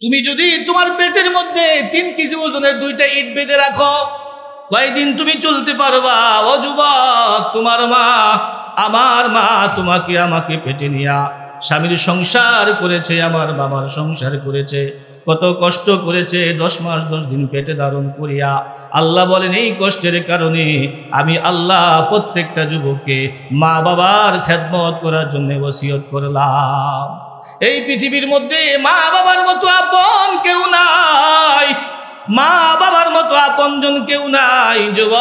তুমি যদি তোমার পেটের মধ্যে 3 কেজি ওজনের 2টা ইট বেঁধে রাখো, কয়দিন তুমি চলতে পারবা? ও যুবক, তোমার মা, আমার মা তোমাকে আমাকে পেটে নিয়া স্বামীর সংসার করেছে, আমার বাবার সংসার করেছে, কত কষ্ট করেছে, 10 মাস 10 দিন পেটে ধারণ করিয়া। আল্লাহ বলেন এই কষ্টের কারণে আমি আল্লাহ প্রত্যেকটা যুবককে মা বাবার খেদমত করার জন্য ওসিয়ত করলাম। এই পৃথিবীর মধ্যে মা বাবার মতো আপন কেউ নাই, মা বাবার মতো আপনজন কেউ নাই। যুবক,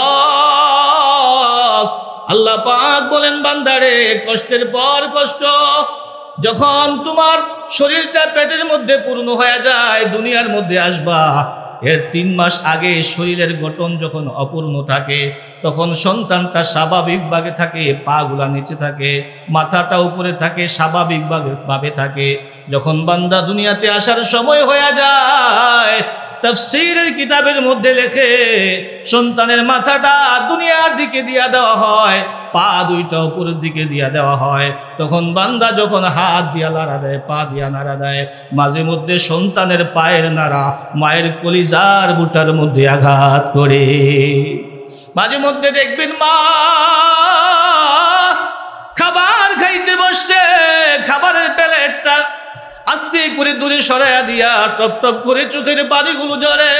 আল্লাহ পাক বলেন বান্দারে, কষ্টের পর কষ্ট, যখন তোমার শরীরটা পেটের মধ্যে পূর্ণ হয়ে যায়, দুনিয়ার মধ্যে আসবা, এর 3 মাস আগে শরীরের গঠন যখন অপূর্ণ থাকে, তখন সন্তানটা স্বাভাবিকভাবে থাকে, পা গুলা নিচে থাকে, মাথাটা উপরে থাকে, স্বাভাবিকভাবে থাকে। যখন বান্দা দুনিয়াতে আসার সময় হয়ে যায়, তাফসীরের কিতাবের মধ্যে লেখে সন্তানের মাথাটা দুনিয়ার দিকে দিয়া দেওয়া হয়, পা 2টা উপরের দিকে দিয়া দেওয়া হয়। তখন বান্দা যখন হাত দিয়া নাড়া দেয়, পা দিয়া নাড়া দেয়, মাঝে মধ্যে সন্তানের পায়ের নাড়া মায়ের কলিজার বুটার মধ্যে আঘাত করে। মাঝে মধ্যে দেখবেন মা খাবার খাইতে বসছে, খাবারের প্লেটটা আস্তে করে দূরে সরাইয়া দিয়া টপ টপ করে চোখের পানিগুলো ঝরে।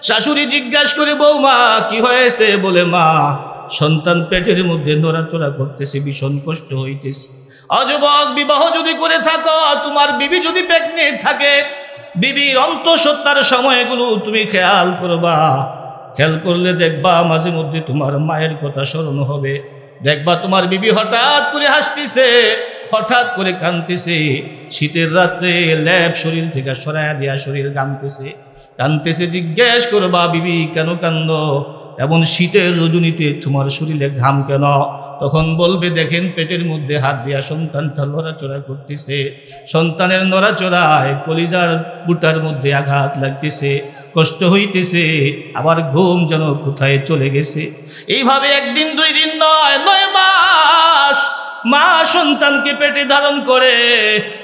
শাশুড়ি জিজ্ঞাসা করে, বৌমা কি হয়েছে? বলে, মা সন্তান পেটের মধ্যে নড়াচড়া করতেছে, ভীষণ কষ্ট হইতেছে। অযুবক, বিবাহ যদি করে থাকো, তোমার বিবি যদি প্রেগনেন্ট থাকে, বিবির অন্তঃসত্ত্বার সময়গুলো তুমি খেয়াল করবা। খেয়াল করলে দেখবা মাঝে মধ্যে তোমার মায়ের কথা স্মরণ হবে। দেখবা তোমার বিবি হঠাৎ করে হাসতেছে, হঠাৎ করে কাঁদতেছে। শীতের রাত্রে ল্যাপ শরীর থেকে সরাইয়া দিয়া শরীর কাঁদতেছে। জিজ্ঞেস করবা, বিবি কেন কান্দো? এমন শীতের রজনীতে তোমার শরীরে ঘাম কেন? তখন বলবে, দেখেন পেটের মধ্যে হাত দিয়া সন্তানটা নড়াচড়া করতেছে, সন্তানের নড়াচড়ায় কলিজার বুটার মধ্যে আঘাত লাগতেছে, কষ্ট হইতেছে, আবার ঘুম যেন কোথায় চলে গেছে। এইভাবে 1 দিন 2 দিন নয়, 9 মাস মা সন্তানকে পেটে ধারণ করে।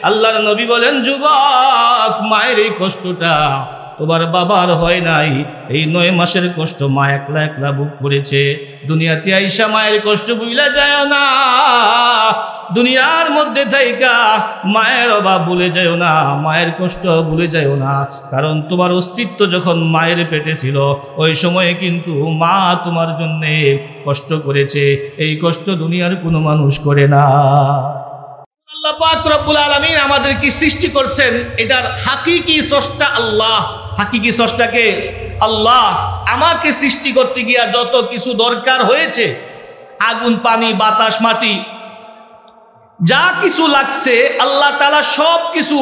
আল্লাহর নবী বলেন, যুবক, মায়ের এই কষ্টটা তোমার বাবার হয় নাই। এই 9 মাসের কষ্ট মা একলা একলা বুক করেছে। দুনিয়াতে আইসা মায়ের কষ্ট ভুইলা যায় না। দুনিয়ার মধ্যে থাইকা মায়ের অভাব ভুলে যাও না, মায়ের কষ্ট ভুলে যাও না। কারণ তোমার অস্তিত্ব যখন মায়ের পেটে ছিল, ওই সময়ে কিন্তু মা তোমার জন্যে কষ্ট করেছে। এই কষ্ট দুনিয়ার কোনো মানুষ করে না। আল্লাহ পাক রব্বুল আলামিন আমাদের কি সৃষ্টি করছেন, এটার হাকিকি স্রষ্টা আল্লাহ। হাকিকি স্রষ্টাকে আল্লাহ। আমাকে সৃষ্টি করতে গিয়া যত কিছু দরকার হয়েছে, আগুন, পানি, বাতাস, মাটি, যা কিছু লাগছে, আল্লাহ তাআলা সব কিছু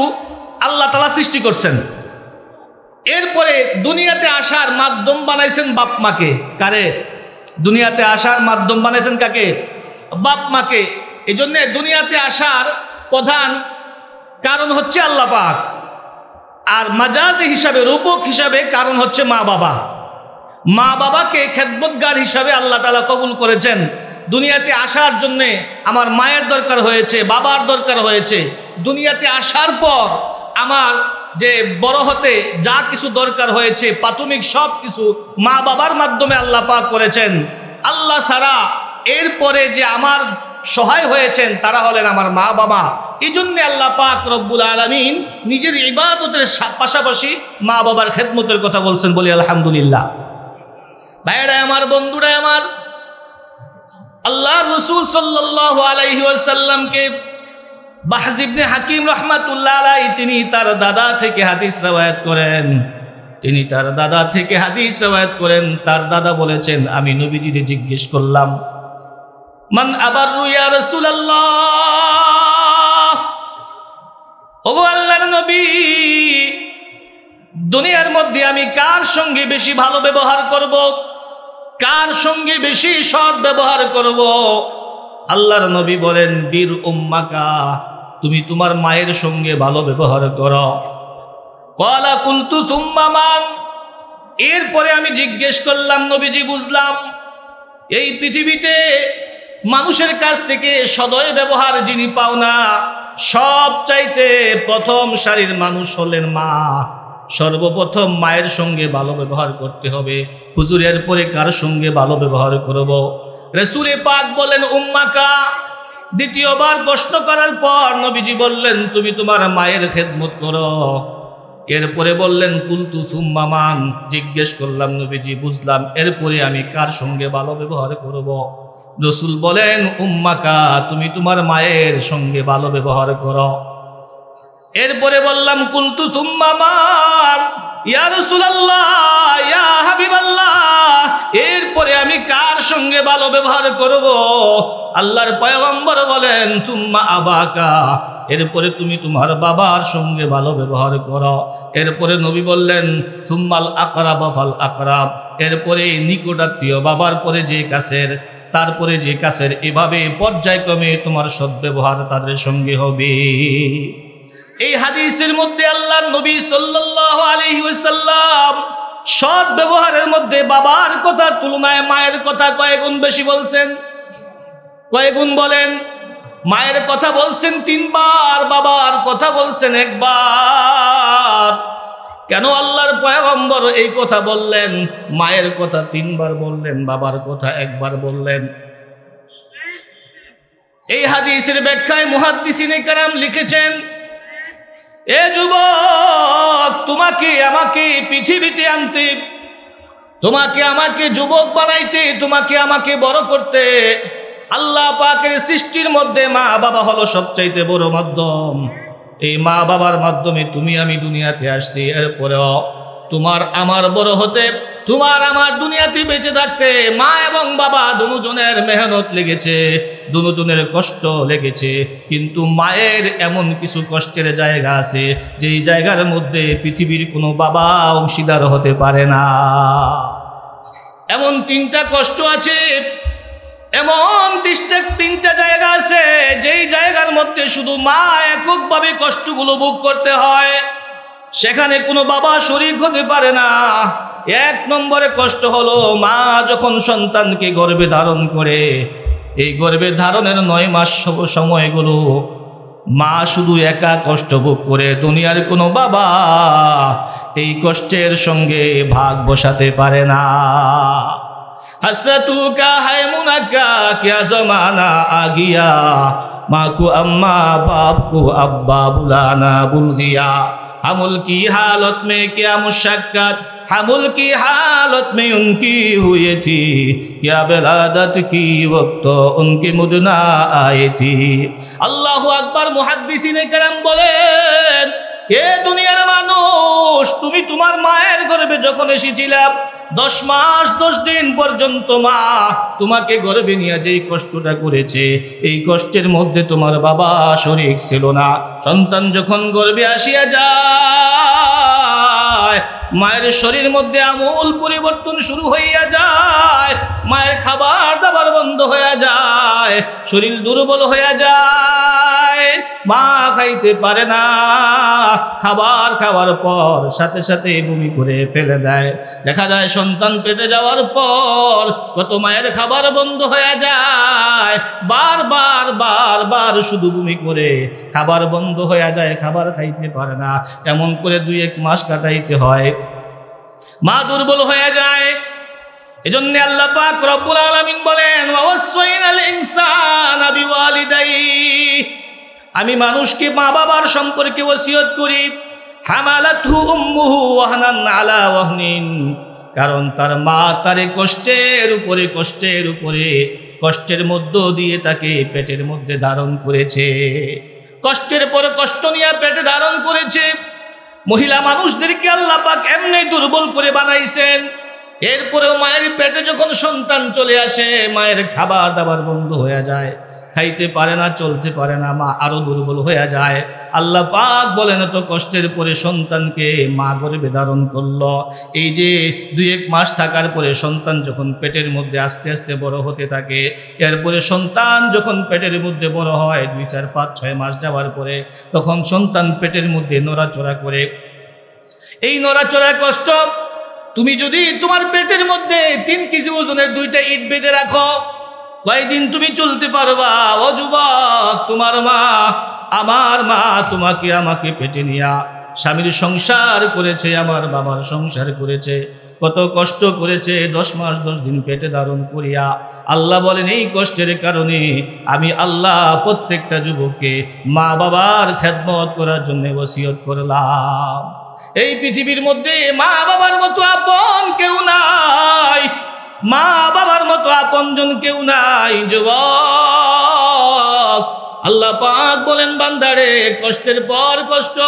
আল্লাহ তাআলা সৃষ্টি করছেন। এরপরে দুনিয়াতে আসার মাধ্যম বানাইছেন বাপ মাকে। কারে? দুনিয়াতে আসার মাধ্যম বানাইছেন কাকে? বাপ মাকে। এই জন্যে দুনিয়াতে আসার প্রধান কারণ হচ্ছে আল্লাহ পাক, আর মাজাজ হিসাবে, রূপক হিসাবে কারণ হচ্ছে মা বাবা। মা বাবাকে খেদমতগার হিসাবে আল্লাহ তাআলা কবুল করেছেন। দুনিয়াতে আসার জন্যে আমার মায়ের দরকার হয়েছে, বাবার দরকার হয়েছে। দুনিয়াতে আসার পর আমার যে বড় হতে যা কিছু দরকার হয়েছে, প্রাথমিক সব কিছু মা বাবার মাধ্যমে আল্লাহ পাক করেছেন। আল্লাহ ছাড়া এরপরে যে আমার সহায় হয়েছেন তারা হলেন আমার মা বাবা। এই জন্যে আল্লাহ পাক রব্বুল আলামিন নিজের ইবাদতের পাশাপাশি মা বাবার খেদমতের কথা বলছেন। বলি আলহামদুলিল্লাহ। ভাইরা আমার, বন্ধুরা আমার, আল্লাহ রাসূল সাল্লাল্লাহু আলাইহি ওয়াসাল্লামকে বাহজ ইবনে হাকিম রাহমাতুল্লাহ আলাইহি তিনি তার দাদা থেকে হাদিস রওয়ায়াত করেন। তার দাদা বলেছেন, আমি নবীজিকে জিজ্ঞেস করলাম, মান আবারু ইয়া রাসূলুল্লাহ, ওগো আল্লাহর নবী, দুনিয়ার মধ্যে আমি কার সঙ্গে বেশি ভালো ব্যবহার করব, কার সঙ্গে বেশি সৎ ব্যবহার করব? আল্লাহর নবী বলেন, বীর উম্মাকা, তুমি তোমার মায়ের সঙ্গে ভালো ব্যবহার করো। ক্বালা কুলতু সুম্মা মান, এরপরে আমি জিজ্ঞেস করলাম, নবীজি বুঝলাম এই পৃথিবীতে মানুষের কাছ থেকে সদয় ব্যবহার যিনি পাও না, সবচাইতে প্রথম সারির মানুষ হলেন মা। সর্বপ্রথম মায়ের সঙ্গে ভালো ব্যবহার করতে হবে। হুজুর এরপরে কার সঙ্গে ভালো ব্যবহার করব? রাসূল পাক বলেন উম্মাকা। দ্বিতীয়বার প্রশ্ন করার পর নবীজি বললেন তুমি তোমার মায়ের খেদমত করো। এরপরে বললেন কুলতু সুম্মা মান। জিজ্ঞেস করলাম নবীজি বুঝলাম, এরপরে আমি কার সঙ্গে ভালো ব্যবহার করব? রাসূল বলেন উম্মাকা, তুমি তোমার মায়ের সঙ্গে ভালো ব্যবহার করো। এরপরে বললাম কুলতু সুম্মা মান ইয়া রাসূলুল্লাহ ইয়া হাবিবাল্লাহ, এরপরে আমি কার সঙ্গে ভালো ব্যবহার করব? আল্লাহর পয়গম্বর বলেন সুম্মা আবাকা, এরপরে তুমি তোমার বাবার সঙ্গে ভালো ব্যবহার করো। এরপরে নবী বললেন সুম্মাল আকরাব ফাল আকরাব, এরপরে নিকটাত্মীয়, বাবার পরে যে কাছের, তারপরে যে কাছের, এভাবে পর্যায়ক্রমে তোমার সদ্ব্যবহার তাদের সঙ্গে হবে। এই হাদিসের মধ্যে আল্লাহর নবী সাল্লাল্লাহু আলাইহি ওয়াসাল্লাম সৎ ব্যবহারের মধ্যে বাবার কথার তুলনায় মায়ের কথা কয় গুণ বেশি বলছেন। কয় গুণ বলেন? মায়ের কথা বলছেন 3 বার, বাবার কথা বলছেন 1 বার। কেন আল্লাহর পয়গম্বর এই কথা বললেন? মায়ের কথা 3 বার বললেন, বাবার কথা 1 বার বললেন। এই হাদিসের ব্যাখ্যায় মুহাদ্দিসিনে কেরাম লিখেছেন, এ যুবক, তোমাকে আমাকে পৃথিবীতে আনতে, তোমাকে আমাকে যুবক বানাইতে, তোমাকে আমাকে বড় করতে আল্লাহ পাকের সৃষ্টির মধ্যে মা বাবা হলো সবচাইতে বড় মাধ্যম। এই মা বাবার মাধ্যমে তুমি আমি দুনিয়াতে আসছি। এরপরেও তোমার আমার বড় হতে, তোমার আমার দুনিয়াতে বেঁচে থাকতে মা এবং বাবা দুজনের মেহনত লেগেছে, দুজনের কষ্ট লেগেছে। কিন্তু মায়ের এমন কিছু কষ্টের জায়গা আছে যেই জায়গার মধ্যে পৃথিবীর কোনো বাবা অংশীদার হতে পারে না। এমন 3টা কষ্ট আছে, এমন 3টা জায়গা আছে যেই জায়গার মধ্যে শুধু মা এককভাবে কষ্টগুলো ভোগ করতে হয়, সেখানে কোনো বাবা শরীক হতে পারে না। 1 নম্বরে কষ্ট হলো মা যখন সন্তানকে গর্ভে ধারণ করে, এই গর্ভে ধারণের 9 মাস সময়গুলো মা শুধু একা কষ্ট ভোগ করে, দুনিয়ার কোনো বাবা এই কষ্টের সঙ্গে ভাগ বসাতে পারে না। हसरतू का है मुनक्का क्या जमाना आ गया, माँ को अम्मा बाप को अब्बा बुलाना भूल गया। हमल की हालत में क्या मुशक्कत हमल की हालत में उनकी हुई थी, क्या विलादत की वक्त उनकी मुदना आई थी। अल्लाहु अकबर। मुहद्दिसिने केराम बोलेन, এ দুনিয়ার মানুষ, তুমি তোমার মায়ের গর্ভে যখন এসেছিলা 10 মাস 10 দিন পর্যন্ত মা তোমাকে গর্ভে নিয়ে যেই কষ্টটা করেছে, এই কষ্টের মধ্যে তোমার বাবা শরীক ছিল না। সন্তান যখন গর্ভে আসিয়া যায়, মায়ের শরীরের মধ্যে আমূল পরিবর্তন শুরু হইয়া যায়। মায়ের খাবার দাবার বন্ধ হইয়া যায়, শরীর দুর্বল হইয়া যায়, মা খাইতে পারে না। খাবার খাওয়ার পর সাথে সাথে বমি করে ফেলে দেয়। দেখা যায় সন্তান পেটে যাওয়ার পর কত মায়ের খাবার বন্ধ হয়ে যায়, বারবার বারবার শুধু বমি করে খাবার বন্ধ হয়ে যায়, খাবার খাইতে পারে না। এমন করে 2-1 মাস কাটাইতে হয়, মা দুর্বল হয়ে যায়। এজন্য আল্লাহ পাক রব্বুল আলামিন বলেন ওয়াসাইনাল ইনসানা বিওয়ালিদাইহি, আমি মানুষকে মা বাবার সম্পর্কে ওসিয়ত করি। হামালাতহু উম্মুহু ওয়াহনান আলা ওয়াহনিন, কারণ তার মা তারে কষ্টের উপরে কষ্টের মধ্য দিয়ে তাকে পেটের মধ্যে ধারণ করেছে, কষ্টের পর কষ্ট নিয়ে পেটে ধারণ করেছে। মহিলা মানুষদেরকে আল্লাহ পাক এমনি দুর্বল করে বানাইছেন। এরপরেও মায়ের পেটে যখন সন্তান চলে আসে, মায়ের খাবার দাবার বন্ধ হয়ে যায়, খাইতে পারে না, চলতে পারে না, মা আরো দুর্বল হয়ে যায়। আল্লাহ পাক বলেন তো কষ্টের পরে সন্তানকে মা গর্ভে ধারণ করলো। এই যে 2-1 মাস থাকার পরে সন্তান যখন পেটের মধ্যে আস্তে আস্তে বড় হতে থাকে, এরপরে সন্তান যখন পেটের মধ্যে বড় হয় 2, 4, 5, 6 মাস যাওয়ার পরে, তখন সন্তান পেটের মধ্যে নড়াচড়া করে। এই নড়াচড়া কষ্ট, তুমি যদি তোমার পেটের মধ্যে 3 কেজি ওজনের 2টা ইট বেঁধে রাখো, কয়দিন তুমি চলতে পারবা? ও যুবক, তোমার মা আমার মা তোমাকে আমাকে পেটে নিয়া স্বামীর সংসার করেছে, আমার বাবার সংসার করেছে, কত কষ্ট করেছে, 10 মাস 10 দিন পেটে ধারণ করিয়া। আল্লাহ বলেন এই কষ্টের কারণে আমি আল্লাহ প্রত্যেকটা যুবককে মা বাবার খেদমত করার জন্য ওসিয়ত করলাম। এই পৃথিবীর মধ্যে মা বাবার মতো আপন কেউ নাই, মা বাবার মতো আপনজন কেউ নাই। যুবক, আল্লাহ পাক বলেন বান্দারে, কষ্টের পর কষ্ট।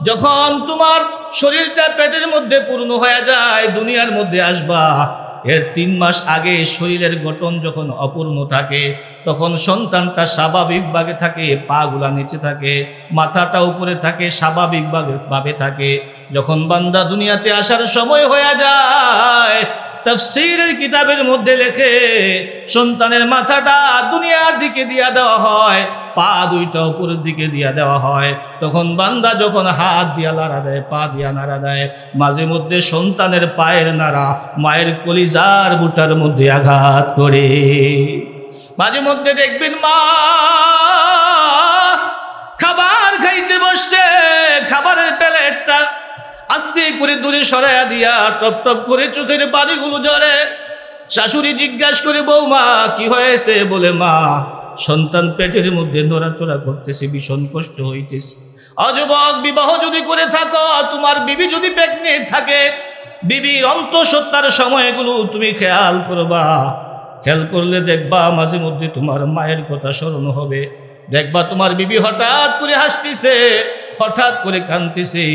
যখন তোমার শরীরটা পেটের মধ্যে পূর্ণ হয়ে যায়, দুনিয়ার মধ্যে আসবা, এর 3 মাস আগে শরীরের গঠন যখন অপূর্ণ থাকে, তখন সন্তানটা স্বাভাবিকভাবে থাকে, পা গুলা নিচে থাকে, মাথাটা উপরে থাকে, স্বাভাবিকভাবে থাকে। যখন বান্দা দুনিয়াতে আসার সময় হয়ে যায়, তাফসীরের কিতাবের মধ্যে লেখে সন্তানের মাথাটা দুনিয়ার দিকে দিয়া দেওয়া হয়, পা দুইটা উপরের দিকে দিয়া দেওয়া হয়। তখন বান্দা যখন হাত দিয়া নাড়া দেয়, পা দিয়া নাড়া দেয়, মাঝে মধ্যে সন্তানের পায়ের নাড়া মায়ের কলিজার বুটার মধ্যে আঘাত করে। মাঝে মধ্যে দেখবেন মা খাবার খাইতে বসছে, খাবারের প্লেটটা আস্তে করে দূরে সরাইয়া দিয়া টপ টপ করে চোখের পানিগুলো ঝরে। শাশুড়ি জিজ্ঞাসা করে, বৌমা কি হয়েছে? বলে, মা সন্তান পেটের মধ্যে নড়াচড়া করতেছে, ভীষণ কষ্ট হইতেছে। অযুবক, বিবাহ যদি করে থাকো, তোমার বিবি যদি প্রেগনেন্ট থাকে, বিবির অন্তঃসত্ত্বার সময়গুলো তুমি খেয়াল করবা। খেয়াল করলে দেখবা মাঝে মধ্যে তোমার মায়ের কথা স্মরণ হবে। দেখবা তোমার বিবি হঠাৎ করে হাসতেছে, হঠাৎ করে কাঁদতেছে।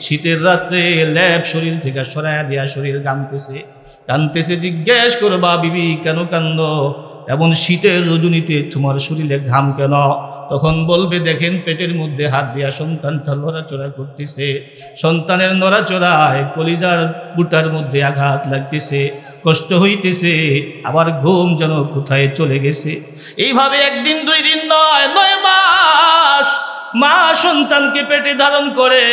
শীতের রাতে ল্যাপ শরীর থেকে সরাইয়া দিয়া শরীর কাঁদতেছে। জিজ্ঞেস করবা, বিবি কেন কান্দ? এমন শীতের রজনীতে তোমার শরীরে ঘাম কেন? তখন বলবে, দেখেন পেটের মধ্যে হাত দিয়া সন্তানটা নড়াচড়া করতেছে, সন্তানের নড়াচড়ায় কলিজার বুটার মধ্যে আঘাত লাগতেছে, কষ্ট হইতেছে, আবার ঘুম যেন কোথায় চলে গেছে। এইভাবে 1 দিন 2 দিন নয়, 9 মাস মা সন্তানকে পেটে ধারণ করে।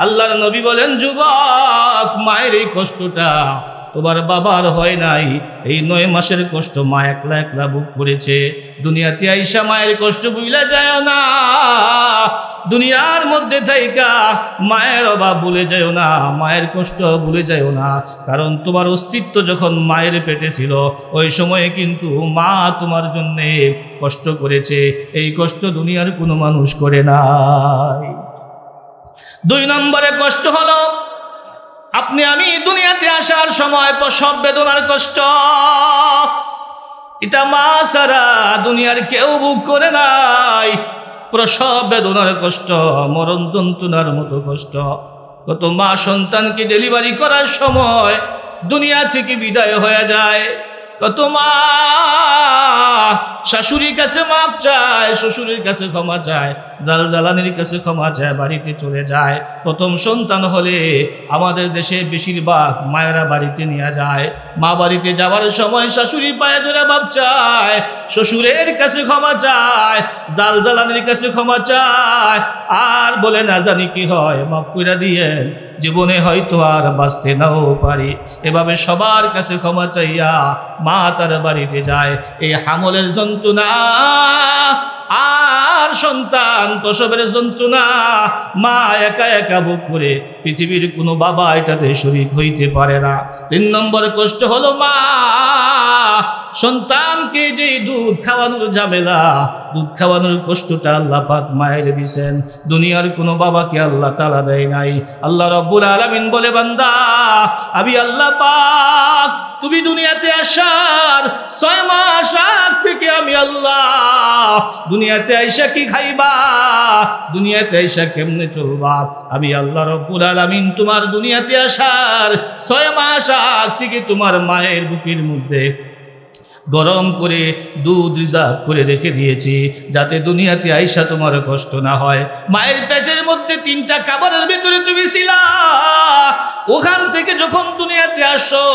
আল্লাহর নবী বলেন, যুবক, মায়ের এই কষ্টটা তোমার বাবার হয় নাই। এই 9 মাসের কষ্ট মা একলা একলা ভোগ করেছে। দুনিয়াতে আইসা মায়ের কষ্ট ভুইলা যায় না। দুনিয়ার মধ্যে থাইকা মায়ের অভাব ভুলে যায় না, মায়ের কষ্ট ভুলে যায় না। কারণ তোমার অস্তিত্ব যখন মায়ের পেটে ছিল, ওই সময়ে কিন্তু মা তোমার জন্যে কষ্ট করেছে। এই কষ্ট দুনিয়ার কোনো মানুষ করে নাই। 2 নম্বরে কষ্ট হলো আপনি আমি দুনিয়াতে আসার সময় প্রসব বেদনার কষ্ট। এটা মা ছাড়া দুনিয়ার কেউ ভোগ করে নাই। প্রসব বেদনার কষ্ট মরণ যন্ত্রণার মতো কষ্ট। কত মা সন্তানকে ডেলিভারি করার সময় দুনিয়া থেকে বিদায় হয়ে যায়। কত মা শাশুড়ির কাছে মাপ চায়, শ্বশুরের কাছে ক্ষমা চায়, জালানির কাছে ক্ষমা চায়, বাড়িতে চলে যায়। প্রথম সন্তান হলে আমাদের দেশে বেশিরভাগ মায়েরা বাড়িতে নিয়ে যায়। মা বাড়িতে যাওয়ার সময় শাশুড়ি পায়ে ধরে মাপ চায়, শ্বশুরের কাছে ক্ষমা চায়, জালানির কাছে ক্ষমা চায়, আর বলে না জানি কি হয়, মাফ করে দিয়েন, জীবনে হয়তো আর বাঁচতে নাও পারি। এভাবে সবার কাছে ক্ষমা চাইয়া মা তার বাড়িতে যায়। এই হামলের যন্ত্রণা আর সন্তান প্রসবের যন্ত্রণা মা একা একা ভোগ করে, পৃথিবীর কোনো বাবা এটাতে শরীক হইতে পারে না। 3 নম্বর কষ্ট হলো মা সন্তানকে যে দুধ খাওয়ানোর ঝামেলা, দুধ খাওয়ানোর কষ্টটা আল্লাহ পাক মায়ের দিয়েছেন। দুনিয়ার কোনো বাবাকে আল্লাহ তাআলা দেয় নাই। আল্লাহ রাব্বুল আলামিন বলে, বান্দা আমি আল্লাহ পাক তুমি দুনিয়াতে আসার 6 মাস আগ থেকে আমি আল্লাহ দুনিয়াতে আইসা কি খাইবা, দুনিয়াতে আইসা কেমনে চলবা, আমি আল্লাহ রাব্বুল আলামিন তোমার দুনিয়াতে আসার 6 মাস আগ থেকে তোমার মায়ের বুকের মধ্যে গরম করে দুধ রিজার্ভ করে রেখে দিয়েছি, যাতে দুনিয়াতে আইসা তোমার কষ্ট না হয়। মায়ের পেটের মধ্যে 3টা খাবারের ভিতরে তুমি ছিলা, ওখান থেকে যখন দুনিয়াতে আসো,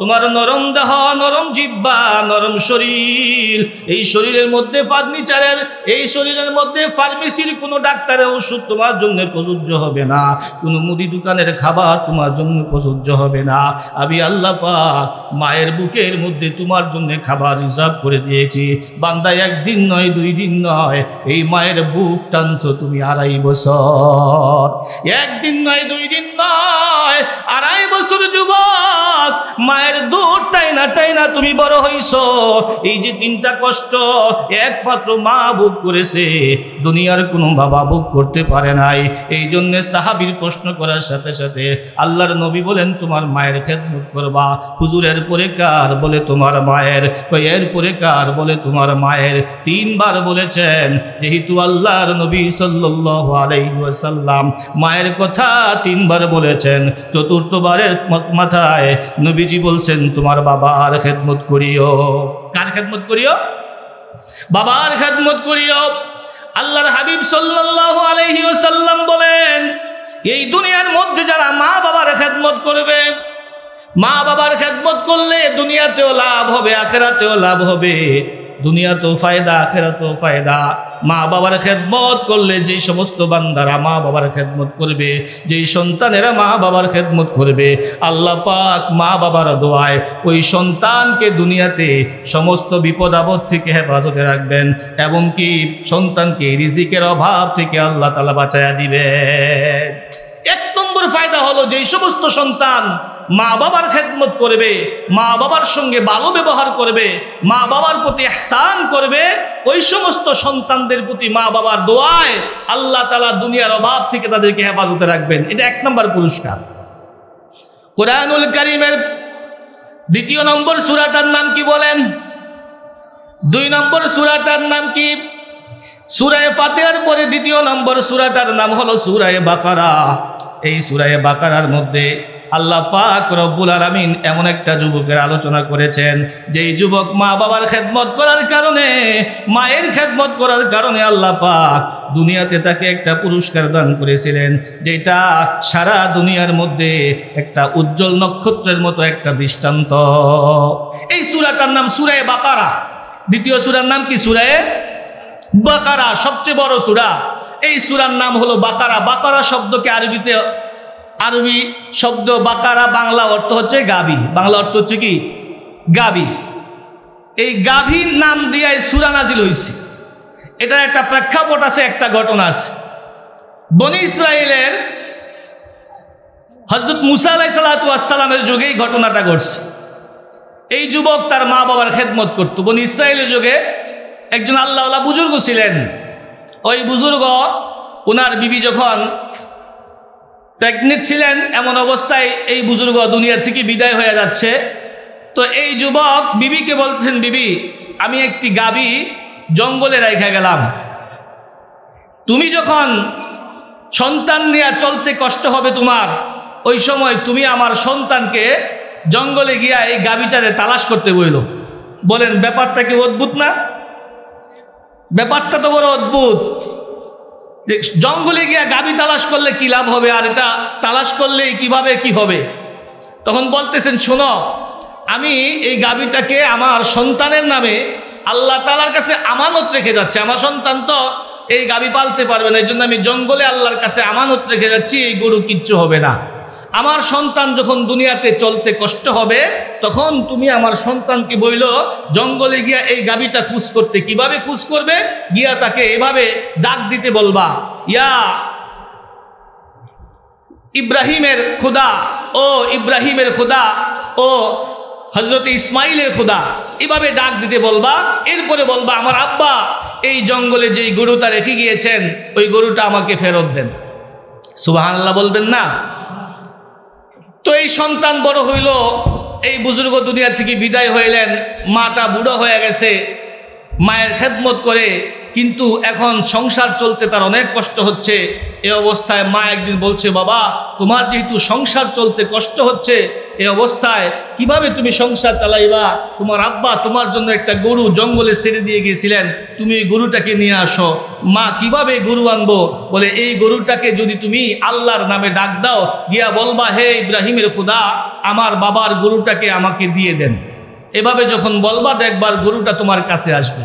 তোমার নরম দেহ, নরম জিহ্বা, নরম শরীর, এই শরীরের মধ্যে ফার্নিচারের, এই শরীরের মধ্যে ফার্মেসির কোনো ডাক্তারের ওষুধ তোমার জন্য প্রযোজ্য হবে না, কোনো মুদি দোকানের খাবার তোমার জন্য প্রযোজ্য হবে না। আমি আল্লাহ পাক মায়ের বুকের মধ্যে তোমার জন্য খাবার রিজার্ভ করে দিয়েছি। বান্দা একদিন নয়, 2 দিন নয়, এই মায়ের বুক টানছো তুমি 2.5 বছর। একদিন নয়, 2 দিন নয়, 2.5 বছর যুবক মায়ের দুধ টাইনা টাইনা তুমি বড় হইছো। এই যে 3টা কষ্ট একমাত্র মা ভোগ করেছে, দুনিয়ার কোনো বাবা ভোগ করতে পারে নাই। এই জন্য সাহাবীর প্রশ্ন করার সাথে সাথে আল্লাহর নবী বলেন, তোমার মায়ের খেদমত করবা। হুজুর এরপরে কার? বলে তোমার মায়ের। এরপরে কার? বলে তোমার মায়ের। 3 বার বলেছেন। যেহেতু আল্লাহর নবী সাল্লাল্লাহু আলাইহি ওয়াসাল্লাম মায়ের কথা 3 বার বলেছেন, 4র্থবারের মাথায় নবীজি বলছেন, তোমার বাবার খেদমত করিও। কার খেদমত করিও? বাবার খেদমত করিও। আল্লাহর হাবিব সাল্লাল্লাহু আলাইহি ওয়াসাল্লাম বলেন, এই দুনিয়ার মধ্যে যারা মা বাবার খেদমত করবে, মা বাবার খেদমত করলে দুনিয়াতেও লাভ হবে, আখিরাতেও লাভ হবে। দুনিয়াতেও ফায়দা, আখিরাতেও ফায়দা। মা বাবার খেদমত করলে যেই সমস্ত বান্দারা মা বাবার খেদমত করবে, যেই সন্তানেরা মা বাবার খেদমত করবে, আল্লাহ পাক মা বাবার দোয়ায় ওই সন্তানকে দুনিয়াতে সমস্ত বিপদ আপদ থেকে হেফাজতে রাখবেন, এবং কি সন্তানকে রিজিকের অভাব থেকে আল্লাহ তাআলা বাঁচায়া দিবেন। 1 নম্বর ফায়দা হলো, যেই সমস্ত সন্তান মা বাবার খেদমত করবে, মা বাবার সঙ্গে ভালো ব্যবহার করবে, মা বাবার প্রতি ইহসান করবে, ওই সমস্ত সন্তানদের প্রতি মা বাবার দোয়ায় আল্লাহ তাআলা দুনিয়ার অভাব থেকে তাদেরকে হেফাজতে রাখবেন। এটা 1 নম্বর পুরস্কার। কোরআনুল কারীমের 2 নম্বর সূরাটার নাম কি বলেন? 2 নম্বর সূরাটার নাম কি? সূরা ফাতিহার পরে 2 নম্বর সূরাটার নাম হলো সূরা বাকারা। এই সূরা বাকারার মধ্যে আল্লাহ পাক রব্বুল আলামিন এমন একটা যুবকের আলোচনা করেছেন, যেই যুবক মা বাবার খেদমত করার কারণে, মায়ের খেদমত করার কারণে আল্লাহ পাক দুনিয়াতে তাকে একটা পুরস্কার দান করেছিলেন, যেটা সারা দুনিয়ার মধ্যে একটা উজ্জ্বল নক্ষত্রের মতো একটা দৃষ্টান্ত। এই সূরাটার নাম সূরা বাকারা। 2 সূরার নাম কি? সূরা বাকারা, সবচেয়ে বড় সূরা। এই সূরার নাম হলো বাকারা। বাকারা শব্দকে আরবি শব্দ বাকারা, বাংলা অর্থ হচ্ছে গাভী। বাংলা অর্থ হচ্ছে কি? গাভী। এই গাভীর নাম দিয়ে এই সূরা নাজিল হয়েছে। এটার একটা প্রেক্ষাপট আছে, একটা ঘটনা আছে। বনি ইসরাইলের হযরত মুসা আলাইহিস সালাতু ওয়াস সালামের যুগে এই ঘটনাটা ঘটছে। এই যুবক তার মা বাবার খেদমত করত। বনি ইসরাইলের যুগে একজন আল্লাহওয়ালা বুজুর্গ ছিলেন। ওই বুজুর্গ, ওনার বিবি যখন প্রেগনেন্ট ছিলেন, এমন অবস্থায় এই বুজুর্গ দুনিয়া থেকে বিদায় হয়ে যাচ্ছে। তো এই যুবক বিবিকে বলছেন, বিবি, আমি একটি গাভী জঙ্গলে রাইখা গেলাম, তুমি যখন সন্তান নিয়ে চলতে কষ্ট হবে তোমার, ওই সময় তুমি আমার সন্তানকে জঙ্গলে গিয়া এই গাভীটারে তালাশ করতে বইল। বলেন, ব্যাপারটা কি অদ্ভুত না? ব্যাপারটা তো বড় অদ্ভুত। জঙ্গলে গিয়া গাভী তালাশ করলে কি লাভ হবে, আর এটা তালাশ করলে কিভাবে কি হবে? তখন বলতেছেন, শোনো, আমি এই গাভীটাকে আমার সন্তানের নামে আল্লাহ তাআলার কাছে আমানত রেখে যাচ্ছি। আমার সন্তান তো এই গাভী পালতে পারবে না, এই জন্য আমি জঙ্গলে আল্লাহর কাছে আমানত রেখে যাচ্ছি, এই গরু কিচ্ছু হবে না। আমার সন্তান যখন দুনিয়াতে চলতে কষ্ট হবে, তখন তুমি আমার সন্তানকে বইল জঙ্গলে গিয়া এই গাভীটা খুঁজ করতে। কিভাবে খুঁজ করবে? গিয়া তাকে এভাবে ডাক দিতে বলবা, ইয়া ইব্রাহিমের খোদা, ও ইব্রাহিমের খোদা, ও হযরত ইসমাইলের খোদা, এভাবে ডাক দিতে বলবা। এরপরে বলবা, আমার আব্বা এই জঙ্গলে যেই গরুটা রেখে গিয়েছেন, ওই গরুটা আমাকে ফেরত দেন। সুবহানাল্লাহ বলবেন না? তো এই সন্তান বড় হইল, এই বুজুর্গ দুনিয়া থেকে বিদায় হইলেন, মাটা বুড়ো হয়ে গেছে। মায়ের খেদমত করে, কিন্তু এখন সংসার চলতে তার অনেক কষ্ট হচ্ছে। এই অবস্থায় মা একদিন বলছে, বাবা তোমার যেহেতু সংসার চলতে কষ্ট হচ্ছে, এই অবস্থায় কিভাবে তুমি সংসার চালাইবা? তোমার আব্বা তোমার জন্য একটা গরু জঙ্গলে ছেড়ে দিয়ে গিয়েছিলেন, তুমি এই গরুটাকে নিয়ে আসো। মা কিভাবে গরু আনবো? বলে এই গরুটাকে যদি তুমি আল্লাহর নামে ডাক দাও, গিয়া বলবা, হে ইব্রাহিমের খুদা, আমার বাবার গরুটাকে আমাকে দিয়ে দেন। এভাবে যখন বলবা দেখবার গরুটা তোমার কাছে আসবে।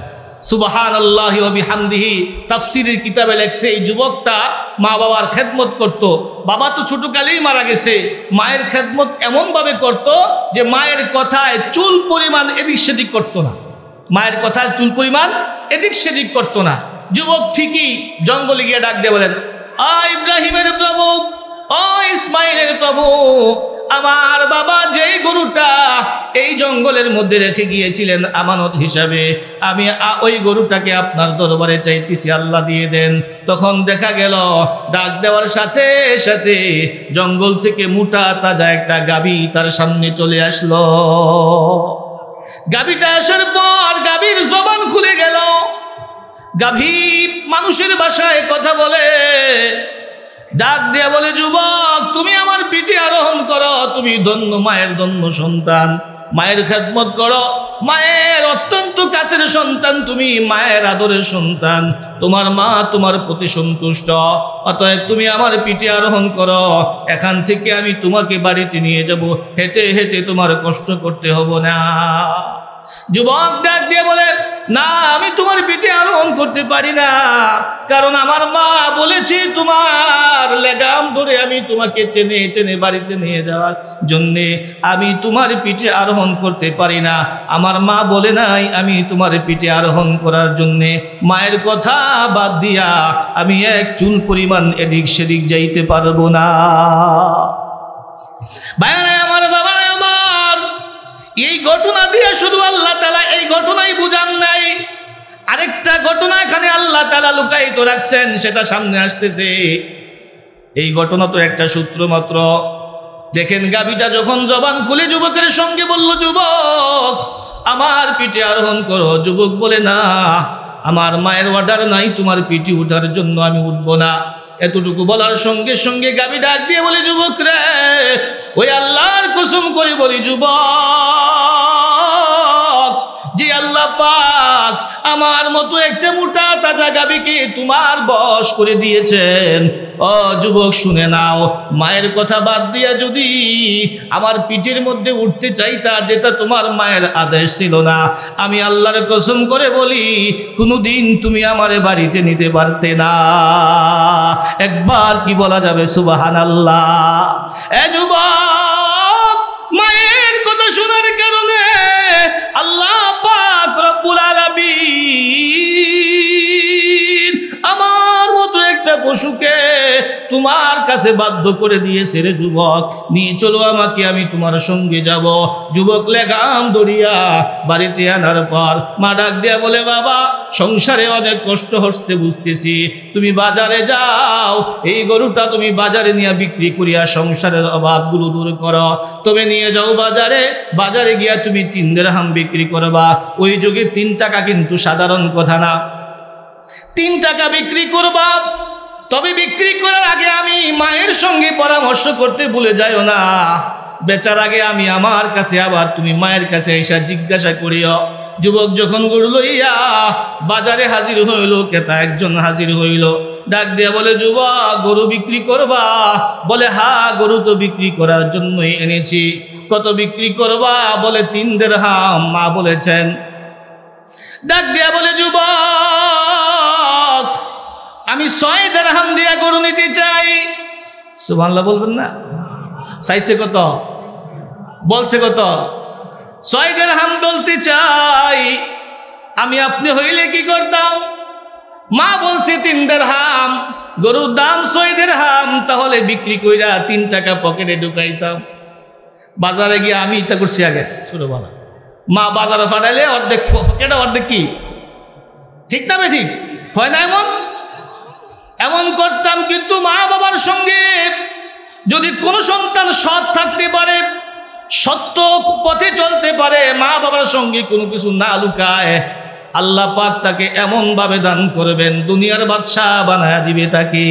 সুবহানাল্লাহি ওয়া বিহামদিহি তাফসীরের কিতাবে লেখছে, এই যুবকটা মা বাবার খেদমত করত। বাবা তো ছোটকালেই মারা গেছে, মায়ের খেদমত এমনভাবে করত যে মায়ের কথায় চুল পরিমাণ এদিক সেদিক করতো না। মায়ের কথায় চুল পরিমাণ এদিক সেদিক করতো না। যুবক ঠিকই জঙ্গলে গিয়ে ডাক দিয়ে বলেন, ও ইব্রাহিমের প্রভু, ও ইসমাইলের প্রভু, আমার বাবা যেই গরুটা এই জঙ্গলের মধ্যে রেখে গিয়েছিলেন আমানত হিসাবে, আমি ওই গরুটাকে আপনার দরবারে চাইতেছি, আল্লাহ দিয়ে দেন। তখন দেখা গেল ডাক দেওয়ার সাথে সাথে জঙ্গল থেকে মোটা তাজা একটা গাভী তার সামনে চলে আসলো। গাভীটা আসার পর গাভীর জবান খুলে গেল। গাভী মানুষের ভাষায় কথা বলে, ডাক দিয়ে বলে, যুবক তুমি আমার পিঠে আরোহণ করো, তুমি ধন্য মায়ের ধন্য সন্তান, মায়ের খেদমত করো, মায়ের অত্যন্ত কাছের সন্তান, তুমি মায়ের আদরের সন্তান, তোমার মা তোমার প্রতি সন্তুষ্ট, অতএব তুমি আমার পিঠে আরোহণ করো, এখান থেকে আমি তোমাকে বাড়িতে নিয়ে যাব, হেঁটে হেঁটে তোমার কষ্ট করতে হবে না। যুবক ডাক দিয়ে বলে, না আমি তোমার পিঠে আরোহণ করতে পারি না, কারণ আমার মা বলেছি তোমার লেগাম ধরে আমি তোমাকে টেনে টেনে বাড়িতে নিয়ে যাওয়ার জন্যে, আমি তোমার পিঠে আরোহণ করতে পারি না। আমার মা বলে নাই আমি তোমার পিঠে আরোহণ করার জন্যে, মায়ের কথা বাদ দিয়া আমি এক চুল পরিমাণ এদিক সেদিক যাইতে পারবো না। ভাইরা আমার, বাবারা আমার, এই ঘটনা দিয়ে শুধু আল্লাহ তাআলা এই ঘটনাই বুঝান নাই, আরেকটা ঘটনা এখানে আল্লাহ তাআলা লুকায়িত রাখছেন, সেটা সামনে আসতেছে। এই ঘটনা তো একটা সূত্র মাত্র। দেখেন গাভীটা যখন জবান খুলে যুবকের সঙ্গে বলল, যুবক আমার পিঠে আরোহণ করো, যুবক বলে, না আমার মায়ের অর্ডার নাই তোমার পিঠে উঠার জন্য, আমি উঠবো না। এতটুকু বলার সঙ্গে সঙ্গে গাভী ডাক দিয়ে বলে, যুবক রে, ওই আল্লাহর কসম করে বলি যুবক, যে আল্লাহ পাক আমার মতো একটা মোটা তাজা গাভীকে তোমার বশ করে দিয়েছেন, ও যুবক শুনে নাও, মায়ের কথা বাদ দিয়া যদি আমার পিঠের মধ্যে উঠতে চাইতা, যেটা তোমার মায়ের আদেশ ছিল না, আমি আল্লাহর কসম করে বলি কোনোদিন তুমি আমারে বাড়িতে নিতে পারতে না। একবার কি বলা যাবে সুবহানাল্লাহ? এ যুবক, মায়ের কথা শোনার কারণে আল্লাহ পাক রব্বুল আলামিন আমার মতো একটা পশুকে তোমার কাছে বাধ্য করে দিয়েছে, রে যুবক নিয়ে চলো আমাকে, আমি তোমার সঙ্গে যাব। যুবক লেগাম দড়িয়া বাড়িতে আনার পর মা ডাক দিয়া বলে, বাবা সংসারে অনেক কষ্ট হচ্ছে বুঝতেছি, তুমি বাজারে যাও, এই গরুটা তুমি বাজারে নিয়ে বিক্রি করিয়া সংসারের অভাবগুলো দূর করো। তবে নিয়ে যাও বাজারে, বাজারে গিয়া তুমি 3 দিরহাম বিক্রি করবা। ওই যুগে 3 টাকা কিন্তু সাধারণ কথা না, 3 টাকা বিক্রি করবা। তবে বিক্রি করার আগে আমি মায়ের সঙ্গে পরামর্শ করতে ভুলে যাইও না, বেচার আগে আমি আমার কাছে আবার তুমি মায়ের কাছে এসে জিজ্ঞাসা করিও। যুবক যখন গরু লইয়া বাজারে হাজির হইল, ক্রেতা একজন হাজির হইল, ডাক দিয়া বলে, যুবক গরু বিক্রি করবা? বলে, হ্যাঁ গরু তো বিক্রি করার জন্যই এনেছি। কত বিক্রি করবা? বলে 3 দিরহাম মা বলেছেন। ডাক দিয়া বলে, যুবক আমি 6 দিরহাম দিয়া গরু নিতে চাই। সুবহানাল্লাহ বলবেন না? চাইছে কত? বলছে কত? 6 দিরহাম বলতে চাই। আমি আপনি হইলে কি করতাম? মা বলছে 3 দিরহাম, গরুর দাম 6 দিরহাম, তাহলে বিক্রি কইরা 3 টাকা পকেটে ঢুকাইতাম। বাজারে গিয়ে আমি ইটা করছি আগে শুরু বলা, মা বাজারে পাঠাইলে অর্ধেক পকেটে অর্ধেক কি, ঠিক না বে ঠিক হয় না? এমন করতাম। কিন্তু মা বাবার সঙ্গে যদি কোনো সন্তান সৎ থাকতে পারে, সত্য পথে চলতে পারে, মা বাবার সঙ্গে কোনো কিছু না লুকায়, আল্লাহ পাক তাকে এমনভাবে দান করবেন, দুনিয়ার বাদশা বানায়া দিবে তাকে।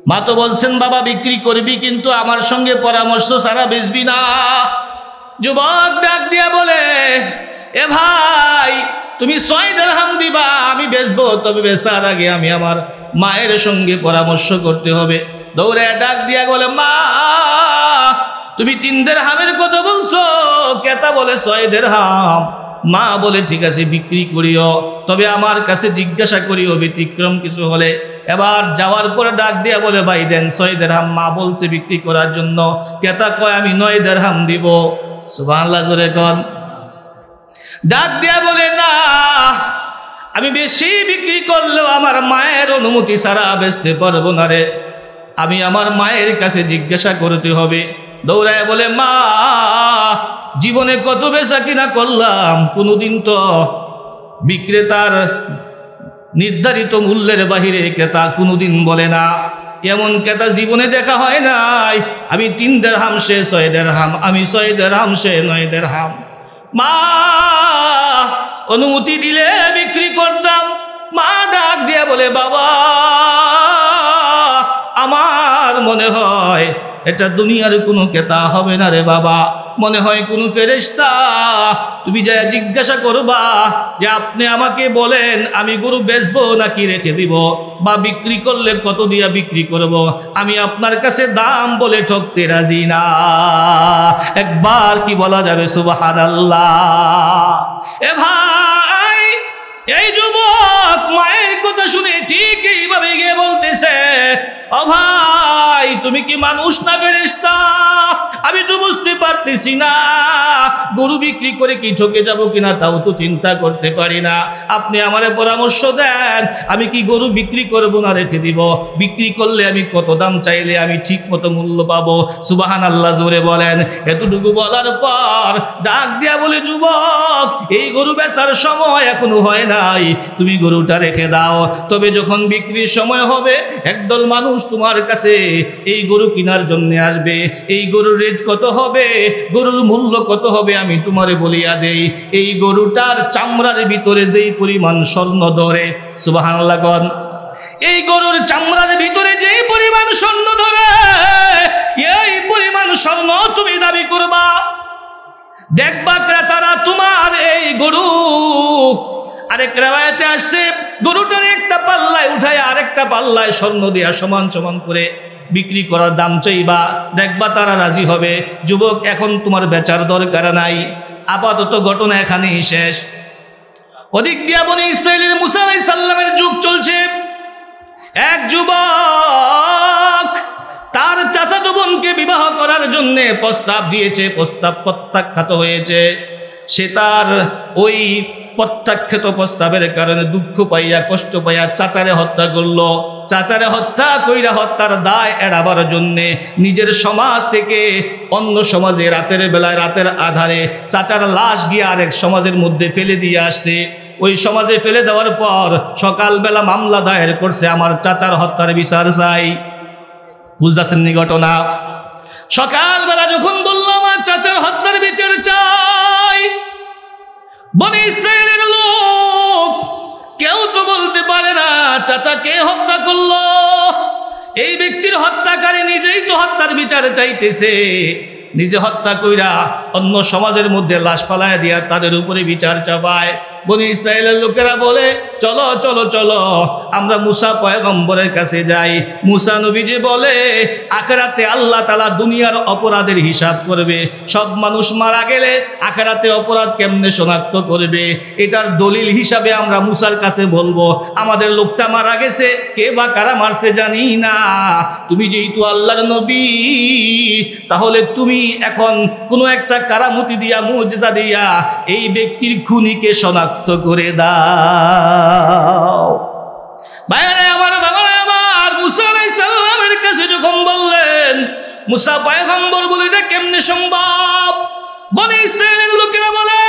মা তো বলছেন বাবা বিক্রি করবি, কিন্তু আমার সঙ্গে পরামর্শ ছাড়া বেচবি না। যুবক ডাক দিয়া বলে, এ ভাই তুমি 6 দিরহাম দিবা, আমি বেচবো, তবে বেচার আগে আমি আমার মায়ের সঙ্গে পরামর্শ করতে হবে। দৌড়ে ডাক দিয়া বলে, মা তুমি 3 দিরহামের কথা বলছো, ক্রেতা বলে 6 দিরহাম। মা বলে ঠিক আছে বিক্রি করিও, তবে আমার কাছে জিজ্ঞাসা করিও ব্যতিক্রম কিছু হলে। এবার যাওয়ার পরে ডাক দিয়া বলে, ভাই দেন 6 দিরহাম। মা বলছে বিক্রি করার জন্য, ক্রেতা কয় আমি 9 দিরহাম দিব। সুবহানাল্লাহ জোরে কোন। ডাক দিয়া বলে, না আমি বেশি বিক্রি করলেও আমার মায়ের অনুমতি ছাড়া বেচতে পারবো না রে, আমি আমার মায়ের কাছে জিজ্ঞাসা করতে হবে। দৌড়ায় বলে, মা জীবনে কত বেচা কিনা করলাম, কোনোদিন তো বিক্রেতার নির্ধারিত মূল্যের বাহিরে ক্রেতা কোনোদিন বলে না, এমন ক্রেতা জীবনে দেখা হয় নাই। আমি 3 দিরহাম সে 6 দিরহাম, আমি 6 দিরহাম সে 9 দিরহাম। মা অনুমতি দিলে বিক্রি করতাম। মা ডাক দিয়া বলে, বাবা আমার মনে হয় এটা দুনিয়ার কোনো ক্রেতা হবে না রে বাবা, মনে হয় কোনো ফেরেশতা। তুমি যা জিজ্ঞাসা করবা যে আপনি আমাকে বলেন আমি গরু বেচবো নাকি রেখে দিব, বা বিক্রি করলে কত দিয়া বিক্রি করব, আমি আপনার কাছে দাম বলে ঠকতে রাজি না। একবার কি বলা যাবে সুবহানাল্লাহ? এ ভাই এই যুবক মায়ের কথা শুনে ঠিক এইভাবে গিয়ে বলতেছে, ও ভাই তুমি কি মানুষ না ফেরেশতা? আমি তো বুঝতে পারতেছি না, গরু বিক্রি করে কি ঠকে যাব কিনা তাও তো চিন্তা করতে পারি না। আপনি আমারে পরামর্শ দেন, আমি কি গরু বিক্রি করব না রেখে দিব? বিক্রি করলে আমি কত দাম চাইলে আমি ঠিক মতো মূল্য পাবো? সুবহানাল্লাহ জোরে বলেন। এতটুকু বলার পর ডাক দিয়া বলে, যুবক এই গরু বেচার সময় এখনো হয় নাই, তুমি গরুটা রেখে দাও, তবে যখন বিক্রির সময় হবে একদল মানুষ তোমার কাছে এই গরু কেনার জন্য আসবে। এই গরুর রেট কত হবে, গরুর মূল্য কত হবে আমি তোমারে বলিয়া দেই। এই গরুটার চামড়ার ভিতরে যেই পরিমাণ স্বর্ণ ধরে, সুবহানাল্লাহ গণ, এই গরুর চামড়ার ভিতরে যেই পরিমাণ স্বর্ণ ধরে, এই পরিমাণ স্বর্ণ তুমি দাবি করবা, দেখবা ক্রেতারা তোমার এই গরু, আরেক রাওয়ায়াতে আসছে গরুটার একটা পাল্লায় উঠায় আরেকটা পাল্লায় স্বর্ণ দিয়া সমান সমান করে বিক্রি করার দাম চাইবা, দেখবা তারা রাজি হবে। যুবক এখন তোমার বেচার দরকার নাই, আপাতত ঘটনা এখানেই শেষ। ওদিক দিয়া বনি ইসরাইলের মুসা আলাইহিস সালামের যুগ চলছে। এক যুবক তার চাচাতো বোনকে বিবাহ করার জন্য প্রস্তাব দিয়েছে, প্রস্তাব প্রত্যাখ্যাত হয়েছে। সে তার ওই প্রত্যাখ্যাত প্রস্তাবের কারণে দুঃখ পাইয়া কষ্ট পাইয়া চাচারে হত্যা করলো। চাচারে হত্যা কইরা হত্যার দায় এড়াবার জন্যে নিজের সমাজ থেকে অন্য সমাজে রাতের বেলায় রাতের আধারে চাচার লাশ গিয়ে আরেক সমাজের মধ্যে ফেলে দিয়ে আসছে। ওই সমাজে ফেলে দেওয়ার পর সকালবেলা মামলা দায়ের করছে, আমার চাচার হত্যার বিচার চাই। বুঝতেছেন নি ঘটনা? সকালবেলা যখন বলল আমার চাচার হত্যার বিচার চাই, বনি ইসরাইলের লোক কেউ তো বলতে পারে না চাচা কে হত্যা করলো। এই ব্যক্তির হত্যাকারী নিজেই তো হত্যার বিচার চাইতেছে, নিজে হত্যা কইরা অন্য সমাজের মধ্যে লাশ ফালায় দিয়া তাদের উপরে বিচার চাপায়। বনি ইসরাইলের লোকেরা বলে, চলো চলো চলো আমরা মুসা পয়গম্বরের কাছে যাই। মুসা নবীজি বলে, আখিরাতে আল্লাহ তাআলা দুনিয়ার অপরাধের হিসাব করবে, সব মানুষ মারা গেলে আখিরাতে অপরাধ কেমনে শনাক্ত করবে, এটার দলিল হিসাবে আমরা মুসার কাছে বলবো আমাদের লোকটা মারা গেছে, কে বা কারা মারছে জানি না, তুমি যেহেতু আল্লাহর নবী তাহলে তুমি এখন কোনো একটা কারামতি দিয়া মুজিজা দিয়া এই ব্যক্তির খুনিকে শনাক্ত করে দাও। ভাইরা আমার, বাবারা আমার, মুসা আলাইহিস সালামের কাছে যখন বললেন, মুসা পয়গম্বর বলে এটা কেমনে সম্ভব? বনি ইসরাইলের লোকেরা বলে,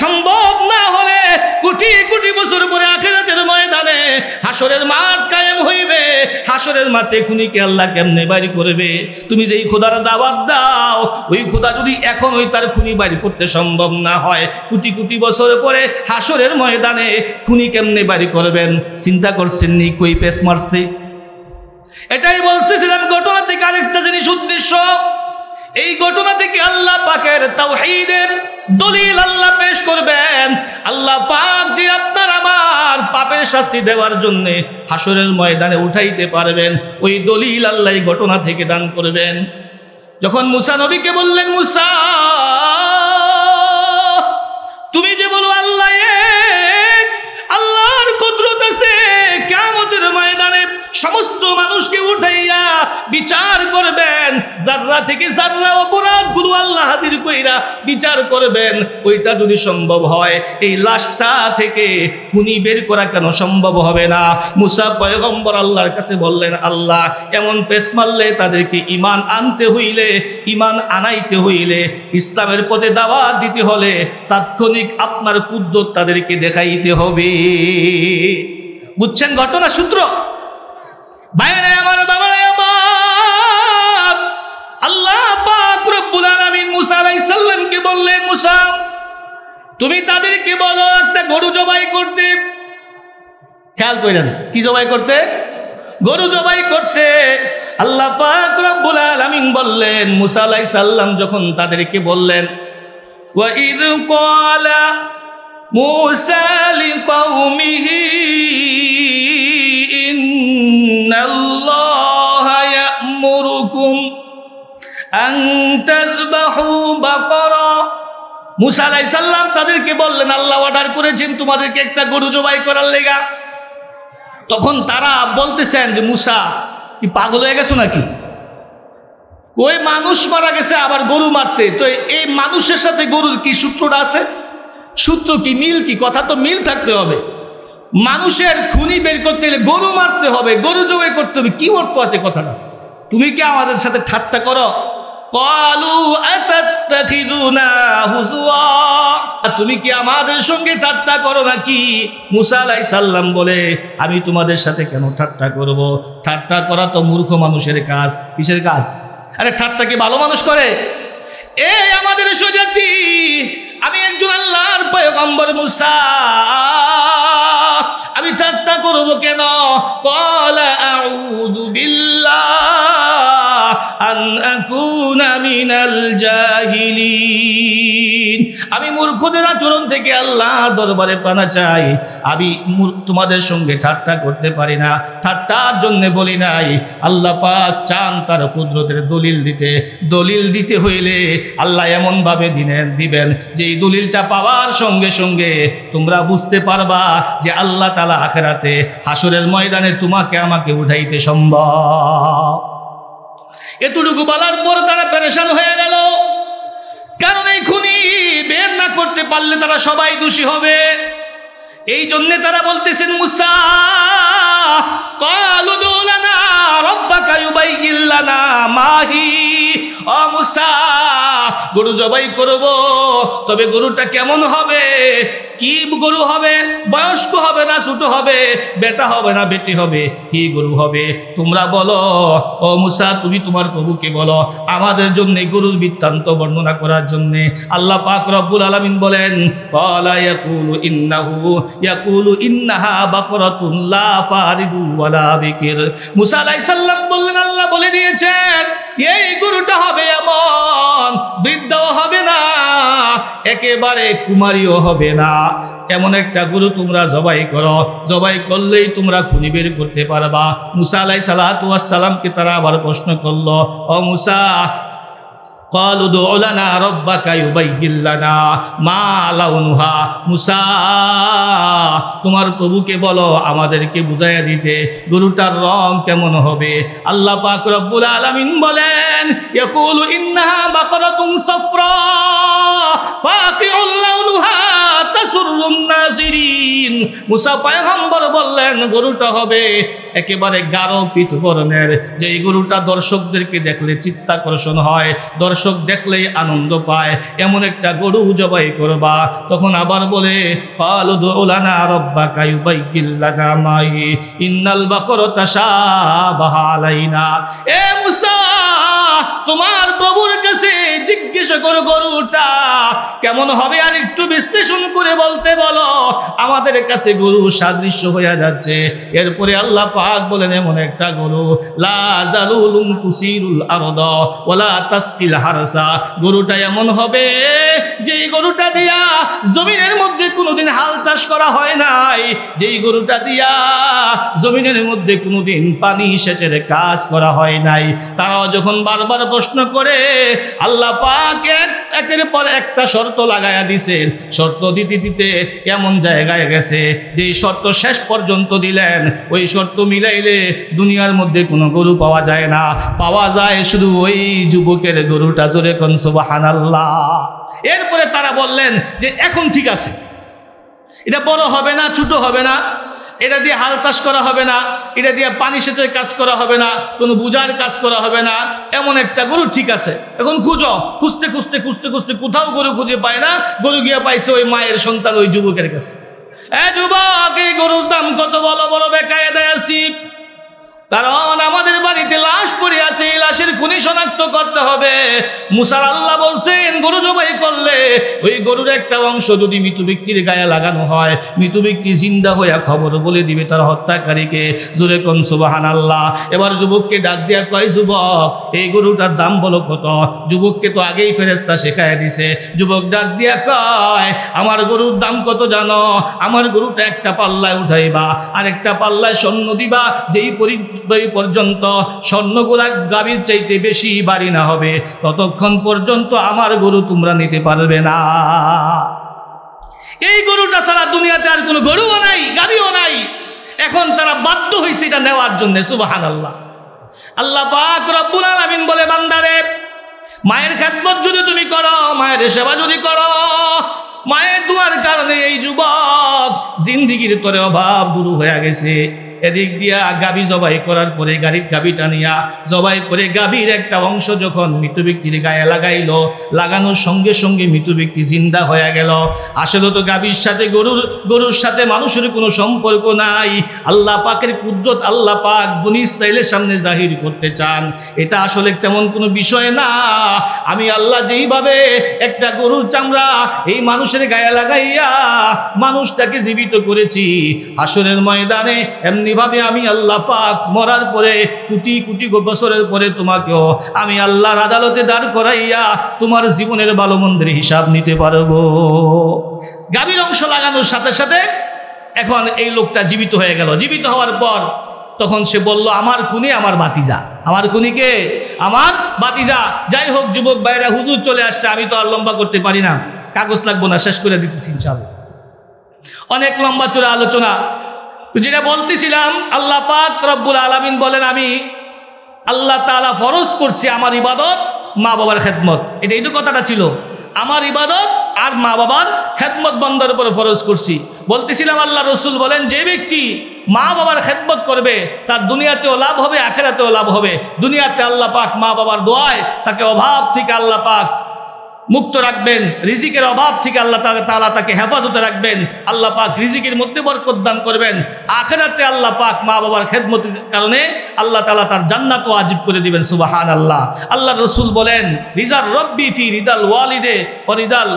সম্ভব না হলে কোটি কোটি বছর পরে আখিরাতের ময়দানে হাসরের মাঠ কায়েম হইবে। হাসরের মাঠে খুনিকে আল্লাহ কেমনে বাড়ি করবে? তুমি যেই খোদার দাওয়াত দাও, ওই খোদা যদি এখন ওই তার খুনি বাড়ি করতে সম্ভব না হয়, কোটি কোটি বছর পরে হাসরের ময়দানে খুনি কেমনে বাড়ি করবেন? চিন্তা করছেন নি কই পেস মারছে? এটাই বলতেছিলাম, ঘটনা থেকে আরেকটা জিনিস উদ্দেশ্য, এই ঘটনা থেকে আল্লাহ পাকের তাওহীদের দলিল আল্লাহ পেশ করবেন। আল্লাহ পাক যে আপনার আমার পাপের শাস্তি দেওয়ার জন্য হাসরের ময়দানে উঠাইতে পারবেন, ওই দলিল আল্লাহ এই ঘটনা থেকে দান করবেন। যখন মুসা নবীকে বললেন, মুসা তুমি যে বলো আল্লাহ এক, আল্লাহর কুদরত আছে, কিয়ামতের ময়দানে সমস্ত মানুষকে উঠাইয়া বিচার করবেন, জাররা থেকে জাররা অপরাধগুলো আল্লাহ হাজির কইরা বিচার করবেন। ওইটা যদি সম্ভব হয়, এই লাশটা থেকে খুনি বের করা কেন সম্ভব হবে না? মুসা পয়গম্বর আল্লাহর কাছে বললেন, আল্লাহ এমন পেশ মারলে তাদেরকে ঈমান আনতে হইলে, ঈমান আনাইতে হইলে, ইসলামের পথে দাওয়াত দিতে হলে তাৎক্ষণিক আপনার কুদরত তাদেরকে দেখাইতে হবে। বুঝছেন ঘটনা সূত্র? বাইরে আমার বাবারে আমার, আল্লাহ পাক রব্বুল আলামিন মুসা আলাইহিস সালামকে বললেন, মুসা তুমি তাদেরকে বলো একটা গরু জবাই করতে। খেয়াল করেন, কি জবাই করতে? গরু জবাই করতে। আল্লাহ পাক রব্বুল আলামিন বললেন, মুসা আলাইহিস সালাম যখন তাদেরকে বললেন, ওয়া ইয ক্বালা মুসা লিকাওমিহি ইন্নাল্লাহা ইয়া'মুরুকুম আন তাযবাহু বাকারা। মুসা আলাইহিস সালাম তাদেরকে বললেন, আল্লাহ অর্ডার করেছেন তোমাদেরকে একটা গরু জবাই করার লেগা। তখন তারা বলতেছেন যে মুসা কি পাগল হয়ে গেছো নাকি? ওই মানুষ মারা গেছে আবার গরু মারতে, তো এই মানুষের সাথে গরুর কি সূত্রটা আছে? সূত্র কি, মিল কি? কথা তো মিল থাকতে হবে। মানুষের খুনি বের করতে হলে গরু মারতে হবে, গরু জবাই করতে হবে, কি অর্থ আছে কথাটা? তুমি কি আমাদের সাথে ঠাট্টা করো? ক্বালু আতাত্তাখিযুনা হুজুয়া, তুমি কি আমাদের সঙ্গে ঠাট্টা করো নাকি? মুসা আলাইহিস সালাম বলে, আমি তোমাদের সাথে কেন ঠাট্টা করব? ঠাট্টা করা তো মূর্খ মানুষের কাজ। কিসের কাজ? আরে ঠাট্টা কি ভালো মানুষ করে? এই আমাদের সুজাতি, আমি একজন আল্লাহর পয়গম্বর মুসা, আমি ঠাট্টা করব কেন? ক্বালা আউযু বিল্লাহ আন আকুনা মিনাল জাহিলিন, আমি মূর্খদের আচরণ থেকে আল্লাহর দরবারে পানা চাই। আমি তোমাদের সঙ্গে ঠাট্টা করতে পারি না, ঠাট্টার জন্য বলি নাই। আল্লাহ পাক চান তার কুদরতের দলিল দিতে হইলে আল্লাহ এমনভাবে দিবেন যে এই দলিলটা পাওয়ার সঙ্গে সঙ্গে তোমরা বুঝতে পারবা যে আল্লাহ তাআলা আখিরাতে হাসরের ময়দানে তোমাকে আমাকে উঠাইতে সম্ভব। এতটুকু বলার পর তারা পেরেশান হয়ে গেল, কারণ এই খুনি বের না করতে পারলে তারা সবাই দোষী হবে। এই জন্য তারা বলতেছেন, মুসা ক্বালু উদউ লানা রাব্বাকা ইউবাইয়িন লানা মাহি, ও মুসা গরু জবাই করব, তবে গরুটা কেমন হবে? কি গরু হবে? বয়স্ক হবে না ছোট হবে? বেটা হবে না বেটি হবে? কি গরু হবে? তোমরা বলো। ও মুসা তুমি তোমার প্রভুকে বলো আমাদের জন্য গরুর বৃত্তান্ত বর্ণনা করার জন্য। আল্লাহ পাক রব্বুল আলামিন বলেন, ক্বালা ইয়াকুলু ইন্নাহা বাকরাতুন লা ফারিদু ওয়ালা বিকির। মুসা আলাইহিস সালাম বললেন, আল্লাহ বলে দিয়েছেন এই গরুটা হবে এমন, বৃদ্ধও হবে না, একেবারে কুমারীও হবে না, এমন একটা গরু তোমরা জবাই করো, জবাই করলেই তোমরা খুনি বের করতে পারবা। মুসা আলাইহিস সালাতু ওয়াস সালামকে তারা আবার প্রশ্ন করলো, ও মুসা ক্বালু উদউ লানা রাব্বাকা ইউবাইয়িন লানা মা লাউনুহা, মুসা তোমার প্রভুকে বলো আমাদেরকে বুঝাইয়া দিতে গরুটার রং কেমন হবে। আল্লাহ পাক রব্বুল আলামিন বলেন, ইয়াকুলু ইন্নাহা বাকরাতুন সাফরা ফাকিউল লাউনুহা তাসুরুন নাজিরিন। মুসা পয়গম্বর বললেন গরুটা হবে একেবারে গাঢ় পিত বর্ণের, যেই গরুটা দর্শকদেরকে দেখলে চিত্তাকর্ষণ হয়, দর্শক দেখলেই আনন্দ পায়, এমন একটা গরু জবাই করবা। তখন আবার বলে ক্বালু দুউ লানা রাব্বাকা ইউবাইয়্যিন লানা মা হি ইন্নাল বাকরা তাশাবাহা আলাইনা। এ মুসা, তোমার প্রভুর কাছে জিজ্ঞাসা করো গরুটা কেমন হবে, আর একটু বিশ্লেষণ করে বলতে বলো, আমাদের কাছে গরু সাদৃশ্য হয়ে যাচ্ছে। এরপরে আল্লাহ পাক বলেন এমন একটা গরু লা জালুলুন তুসিরুল আরদা ওয়ালা তাসকিল হারসা, গরুটা এমন হবে যেই গরুটা দিয়া জমিনের মধ্যে কোনোদিন হাল চাষ করা হয় নাই, যেই গরুটা দিয়া জমিনের মধ্যে কোনোদিন পানি সেচের কাজ করা হয় নাই। তারাও যখন বারবার প্রশ্ন করে আল্লাহ পাক একের পর একটা শর্ত লাগায়া দিছেন, শর্ত দিতে দিতে এমন জায়গায় গেছে যেই শর্ত শেষ পর্যন্ত দিলেন, ওই শর্ত মিলাইলে দুনিয়ার মধ্যে কোনো গরু পাওয়া যায় না, পাওয়া যায় শুধু ওই যুবকের গরুটা। জোরে কোন সুবহানাল্লাহ। এরপরে তারা বললেন যে এখন ঠিক আছে, এটা বড় হবে না, ছোট হবে না, এটা দিয়ে হাল চাষ করা হবে না, এটা দিয়ে পানি সেচের কাজ করা হবে না, কোনো বুঝার কাজ করা হবে না, এমন একটা গরু ঠিক আছে। এখন খুঁজো, খুঁজতে খুঁজতে খুঁজতে খুঁজতে কোথাও গরু খুঁজে পায় না, গরু গিয়ে পাইছে ওই মায়ের সন্তান ওই যুবকের কাছে। যুবক, এই গরুর দাম কত বলো? বড় বেকায়দায় আছি, কারণ আমাদের বাড়িতে লাশ পড়ে আছে, এই লাশের খুনি শনাক্ত করতে হবে। মুসার আল্লাহ বলছেন গরু জবাই করলে ওই গরুর একটা অংশ যদি মৃত ব্যক্তির গায়ে লাগানো হয়, মৃত ব্যক্তি জিন্দা হইয়া খবর বলে দিবে তার হত্যাকারীকে। জোরে কোন সুবহানাল্লাহ। এবার যুবককে ডাক দিয়া কয়, যুবক এই গরুটার দাম বলো কত? যুবককে তো আগেই ফেরেশতা শেখায় দিছে। যুবক ডাক দিয়া কয়, আমার গরুর দাম কত জানো? আমার গরুটা একটা পাল্লায় উঠাইবা, আর একটা পাল্লায় স্বর্ণ দিবা, যেই পর্যন্ত স্বর্ণগুলা গাভীর চাইতে বেশি বাড়ি না হবে ততক্ষণ পর্যন্ত আমার গরু তোমরা নিতে পারবে না। এই গরুটা ছাড়া দুনিয়াতে আর কোনো গরুও নাই, গাভীও নাই। এখন তারা বাধ্য হয়েছে এটা নেওয়ার জন্য। সুবহানাল্লাহ। আল্লাহ পাক রব্বুল আলামিন বলে, বান্দারে মায়ের খেদমত যদি তুমি করো, মায়ের সেবা যদি করো, মায়ের দুয়ার কারণে এই যুবক জিন্দিগির তোরে অভাব দূর হয়ে গেছে। এদিক দিয়া গাভী জবাই করার পরে গাভীটা নিয়া জবাই করে গাভীর একটা অংশ যখন মৃত ব্যক্তির গায়ে লাগাইলো, লাগানোর সঙ্গে সঙ্গে মৃত ব্যক্তি জিন্দা হয়ে গেল। আসলে তো গাভীর সাথে গরুর সাথে মানুষের কোনো সম্পর্ক নাই। আল্লাহ পাকের কুদরত আল্লাহ পাক বনী ইসরাইলের সামনে জাহির করতে চান। এটা আসলে তেমন কোনো বিষয় না। আমি আল্লাহ যেইভাবে একটা গরুর চামড়া এই মানুষের গায়ে লাগাইয়া মানুষটাকে জীবিত করেছি, হাসরের ময়দানে এমনিভাবে আমি আল্লাহ পাক মরার পরে কোটি কোটি বছরের পরে তোমাকেও আমি আল্লাহর আদালতে দাঁড় করাইয়া তোমার জীবনের ভালো মন্দের হিসাব নিতে পারবো। গাভীর অংশ লাগানোর সাথে সাথে এখন এই লোকটা জীবিত হয়ে গেল। জীবিত হওয়ার পর তখন সে বলল, আমার খুনি আমার বাতিজা। আমার খুনিকে আমার বাতিজা। যাই হোক যুবক ভাইরা, হুজুর চলে আসছে, আমি তো আর লম্বা করতে পারি না, কাগজ লাগবো না, শেষ করে দিতেছি ইনশাআল্লাহ। অনেক লম্বা চূড়া আলোচনা। যেটা বলতেছিলাম, আল্লাহ পাক রব্বুল আলামিন বলেন, আমি আল্লাহ তাআলা ফরজ করছি আমার ইবাদত, মা বাবার খেদমত। এটাই তো কথাটা ছিল, আমার ইবাদত আর মা বাবার খেদমত বান্দার উপর ফরজ করছি। বলতেছিলাম আল্লাহ রসুল বলেন, যে ব্যক্তি মা বাবার খেদমত করবে তার দুনিয়াতেও লাভ হবে, আখিরাতেও লাভ হবে। দুনিয়াতে আল্লাহ পাক মা বাবার দোয়ায় তাকে অভাব থেকে আল্লাহ পাক মুক্ত রাখবেন, রিজিকের অভাব থেকে আল্লাহ তাআলা তাকে হেফাজতে রাখবেন। আল্লাহ পাক রিজিকের মধ্যে বরকত দান করবেন। আখিরাতে আল্লাহ পাক মা বাবার খেদমতের কারণে আল্লাহ তাআলা তার জান্নাত ওয়াজিব করে দিবেন। সুবহানাল্লাহ। আল্লাহ রসুল বলেন, রিজার রব্বি ফি রিদাল ওয়ালিদে ও রিদাল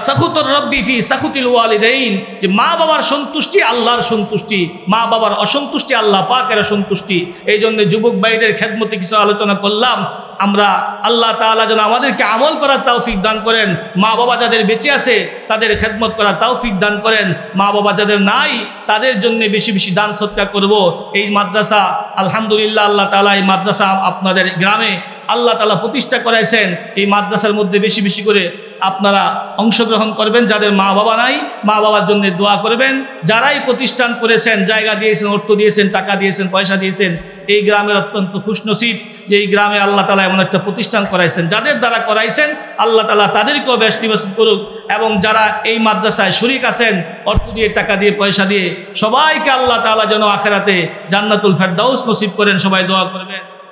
সাখুতুর রব্বি ফি সাখুতিল ওয়ালিদাইন, যে মা বাবার সন্তুষ্টি আল্লাহর সন্তুষ্টি, মা বাবার অসন্তুষ্টি আল্লাহ পাকের সন্তুষ্টি। এই জন্য যুবক ভাইদের খেদমতে কিছু আলোচনা করলাম। আমরা আল্লাহ তাআলা যেন আমাদেরকে আমল করার তৌফিক দান করেন। মা বাবা যাদের বেঁচে আছে তাদের খেদমত করার তৌফিক দান করেন। মা বাবা যাদের নাই তাদের জন্য বেশি বেশি দান সদকা করব। এই মাদ্রাসা আলহামদুলিল্লাহ, আল্লাহ তাআলা এই মাদ্রাসা আপনাদের গ্রামে আল্লাহ তাআলা প্রতিষ্ঠা করাইছেন। এই মাদ্রাসার মধ্যে বেশি বেশি করে আপনারা অংশগ্রহণ করবেন। যাদের মা বাবা নাই, মা বাবার জন্য দোয়া করবেন। যারাই প্রতিষ্ঠান করেছেন, জায়গা দিয়েছেন, অর্থ দিয়েছেন, টাকা দিয়েছেন, পয়সা দিয়েছেন, এই গ্রামের অত্যন্ত খুশনসিব যে এই গ্রামে আল্লাহ তাআলা এমন একটা প্রতিষ্ঠান করাইছেন। যাদের দ্বারা করাইছেন আল্লাহ তাআলা তাদেরকেও বেশি করুক, এবং যারা এই মাদ্রাসায় শরীক আছেন অর্থ দিয়ে, টাকা দিয়ে, পয়সা দিয়ে, সবাইকে আল্লাহ তাআলা যেন আখিরাতে জান্নাতুল ফেরদাউস নসিব করেন। সবাই দোয়া করবেন।